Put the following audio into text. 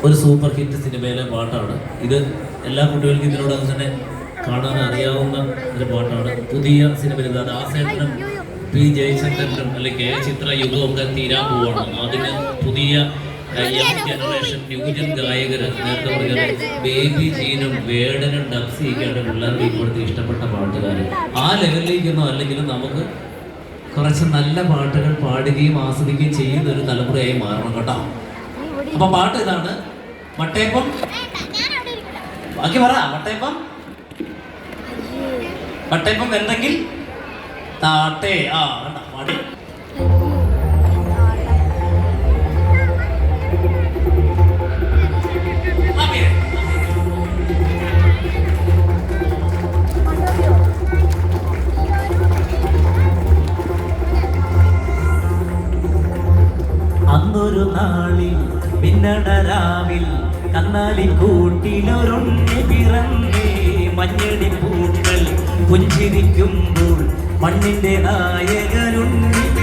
ഒരു super hit സിനിമയിലെ പാട്ടാണ് ഇത്. എല്ലാ കുട്ടികൾക്കും ഇതിനോടൊപ്പം തന്നെ കാണാൻ അറിയാവുന്ന ഒരു പാട്ടാണ്. പുതിയ സിനിമയിൽ ദാസേട്ടനും പി ജയചന്ദ്രനും അല്ലെങ്കിൽ കെ ചിത്ര യുഗമൊക്കെ തീരാൻ പോവാണ്. അതിന് പുതിയ ജനറേഷൻ ന്യൂജൻ ഗായകർ നേരത്തെ പറഞ്ഞത് ബേബി ജീനും വേടനും ഡബ്സിയൊക്കെയാണ് പിള്ളേർക്ക് ഇപ്പോഴത്തെ ഇഷ്ടപ്പെട്ട പാട്ടുകാർ. ആ ലെവലിലേക്കൊന്നും അല്ലെങ്കിലും നമുക്ക് കുറച്ച് നല്ല പാട്ടുകൾ പാടുകയും ആസ്വദിക്കുകയും ചെയ്യുന്ന ഒരു തലമുറയായി മാറണം കേട്ടോ. അപ്പൊ പാട്ട് ഇതാണ്, വട്ടയപ്പം. ബാക്കി പറ. വട്ടയപ്പം വട്ടയപ്പം എന്തെങ്കിൽ താട്ടേ. ആ കണ്ട പാടി. അന്നൊരു നാളിൽ പിന്നടരാവിൽ കന്നാലി കൂട്ടിലൊരുണ്ണി പിറന്നേ. മഞ്ഞടി പൂക്കൾ പുഞ്ചിരിക്കുമ്പോൾ മണ്ണിന്റെ നായകനുണ്ണി